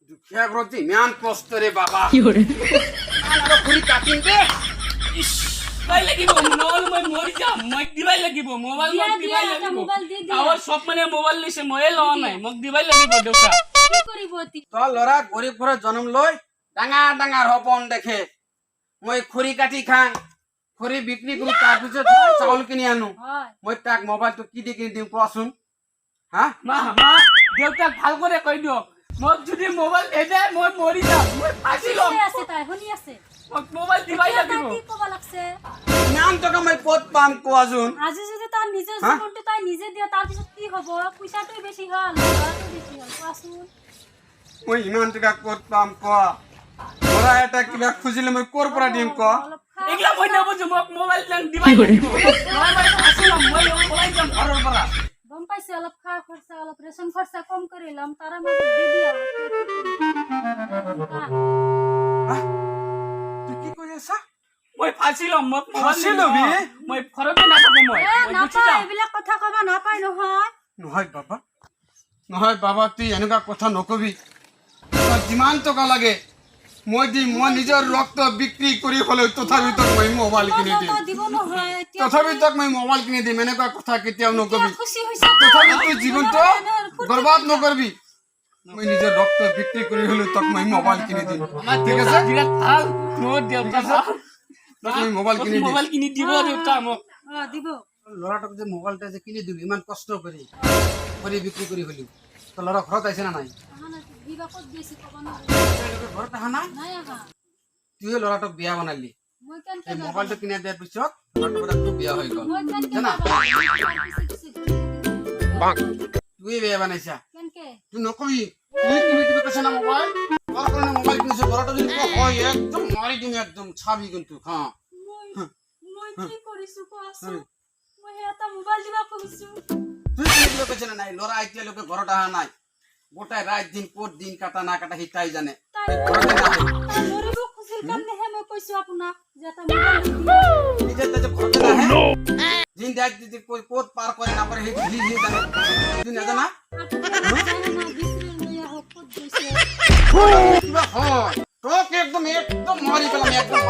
দুখিয়া ঘৰত যে ইমান কষ্ট ৰে বাবা আৰু খুৰি কাটিম দে ভাই লাগিব নহ'লে মই মৰি যাম মই দিবাই লাগিব মোবাইল মোক দিবাই লাগিব আৰু সব মানে মোবাইল লৈছে ময়ে লোৱা নাই মোক দিবাই লাগিব দেউতা কি কৰিব অতি তোৰ ল'ৰা গৰীব ঘৰত জন্ম লৈ ডাঙৰ ডাঙৰ সপোন দেখে মই খুৰি কাটি খাং খুৰি বিক্ৰী কৰো তাৰপিছত চাউল কিনি আনো হয় মই তাক মোবাইলটো কি দি কিনি দিম কোৱাচোন হা মা দেউতাক ভাল করে কই দিও মোক যদি মোবাইল এদে মই মৰি যাম মই ফাঁসি লম শুনি আছে তাই শুনি আছে মোক মোবাইল দিবাই তাই লাগিব কি ক'ব লাগছে ইমান টকা মই ক'ত পাম কোৱাচোন আজি যদি তাৰ নিজৰ জীৱনটো তাই নিজে দিয়ে তাৰ পিছত কি হ'ব পইচাটো বেছি হ'ল ল'ৰাটো বেছি হ'ল কোৱাচোন মই ইমান টকা ক'ত পাম কোৱা ল'ৰা এটা কিবা খুজিলে মই ক'ৰ পৰা দিম কোৱা অলপ খা এগলা মই নবুঝো মোক মোবাইল দেন দিবাই লাগিব মই ফাঁসি লম মই ওলাই যাম ঘৰৰ পৰা গম পাইছে অলপ খা খৰচা অলপ ৰেচন খৰচা কম কৰি ল'ম তাৰে মাজত দি দিয়া তুই কি কৰি আছা মই ফাঁসি লম মোক ফাঁচি লবি? মই ঘৰতে নাথাকো মই গুচি নাপায় যাম এইবিলাক কথা ক'ব নাপায় নহয় নহয় বাবা তুই এনেকুৱা কথা নকবি তোৰ যিমান টকা লাগে মই দিম মই নিজৰ ৰক্ত বিক্ৰী কৰি হ'লেও তথাপি তোক মই মোবাইল কিনি দিম দিব নহয় এতিয়া তথাপি তোক মই মোবাইল কিনি দিম এনেকুৱা কথা কেতিয়াও নকবি খুশি হৈছে তথাপি তুই জীৱনটো বৰবাদ নকৰবি মই নিজৰ ৰক্ত বিক্ৰী কৰি হ'লেও তোক মই মোবাইল কিনি দিম আমার ঠিক দেউতা আছে বিরাট ভাল মোর দেউতা তোক মই মোবাইল কিনি দিম মোবাইল কিনি দিব দেউতা মোক দিব ল'ৰাটোক যে মোবাইলটা যে কিনি দিবি ইমান কষ্ট কৰি বিক্ৰী কৰি হ'লেও তোৰ ল'ৰা ঘৰত আহিছে না নাই দিবা ক'ত গৈছে ক'ব নোৱাৰো ঘৰত অহা নাই নাই আহা তুই ল'ৰাটোক বিয়া বনালি মই কেনকে এই মোবাইলটো কিনি দিয়াৰ পিছত ল'ৰাটোৰ পৰা তোৰ বিয়া হৈ গ'ল মই কেনকে জানা? কেনকে তুই বিয়া বনাইছা কেনকে তুই নকবি তুই কিনি দিবি কৈছে না মোবাইল তোৰ কাৰণে মোবাইল কিনিছে ল'ৰাটো যদি কিবা হয় একদম মাৰি দিম একদম চাবি কিন্তু হা মই কি কৰিছো কোৱাচোন মই এটা মোবাইল দিবা কৈছো তুই কিনি দিবি কৈছে না নাই ল'ৰা এতিয়ালৈকে ঘৰত অহা নাই গোটাই ৰাত দিন ক'ত দিন কাটা না কাটা সিতাই জানে তাই ঘৰতে নাহে মৰিব খুজিল কাৰণেহে মই কৈছো আপোনাক যে এটা মোবাইল নিজে তাতে ঘৰতে নাহে দিন ৰাত যদি ক'ত পাৰ কৰে না কৰে সি জানে তুই নাজানা কিবা হয় তোক একদম মাৰি পেলাম একদম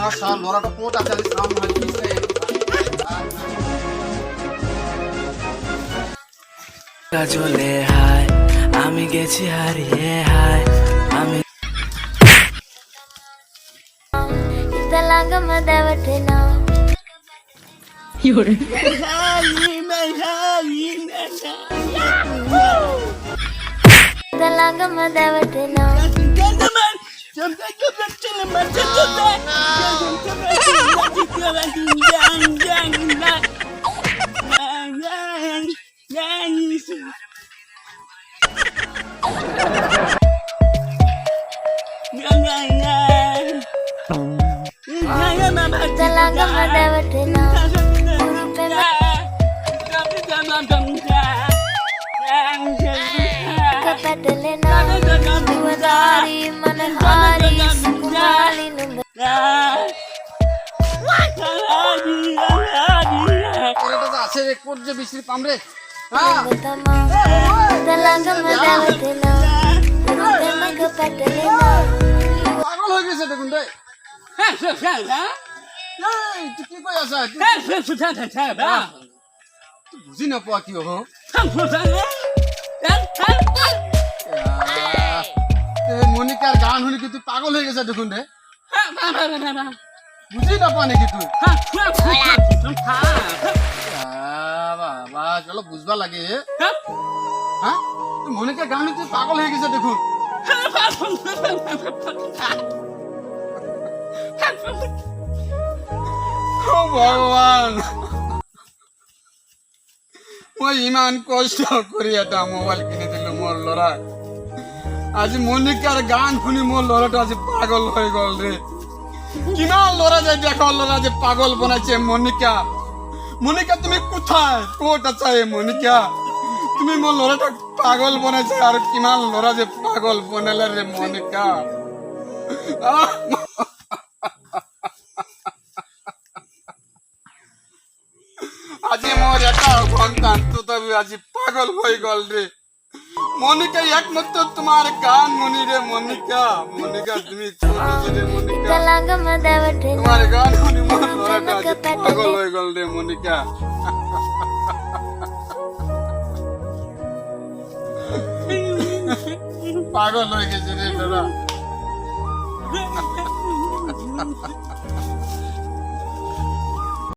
আচ্ছা ল'ৰাটো ক'ত আছে আজি চাওঁ নহয় চলে হায় আমি গেছি হারিয়ে হায় আমি Talangama dawatina Talangama dawatina Talangama dawatina Kapadalena Duwadari manahari Sukumali number আছে রে কোট যে বিশ্রী পাম রে হ্যাঁ Tama Talangama dawatina Rutama kapadalena পাগল হয়ে গেছে দেখুন রে এই তুই কি কই আছা তুই বুঝি না পাওয়া কি হো মনিকার গান শুনি কি তুই পাগল হয়ে গেছে দেখুন রে বুঝি না পাও নাকি তুই বাবা চলো বুঝবা লাগে হ্যাঁ তুই মনিকার গান তুই পাগল হয়ে গেছে দেখুন ও ভগবান মই ইমান কষ্ট কৰি এটা মোবাইল কিনি দিলো মোৰ ল'ৰা আজি মনিকাৰ গান শুনি মোৰ ল'ৰাটো আজি পাগল হৈ গ'ল ৰে কিমান ল'ৰা যে দেখো ল'ৰা যে পাগল বনাইছে মনিকা তুমি কোথায় ক'ত আছা এই মনিকা তুমি মোৰ ল'ৰাটোক পাগল বনাইছে আৰু কিমান ল'ৰা যে পাগল বনালে ৰে মনিকা আজি মোৰ এটা সন্তান তথাপি আজি পাগল হৈ গ'ল ৰে মনিকা একমাত্র তোমার গান মনি রে মনিকা মনিকা তুমি চলেছো রে মনিকা Talaga madawatila তোমার গান শুনি মন লড়াটা আজ পাগল হয়ে গেল রে মনিকা পাগল হয়ে গেছে রে লড়া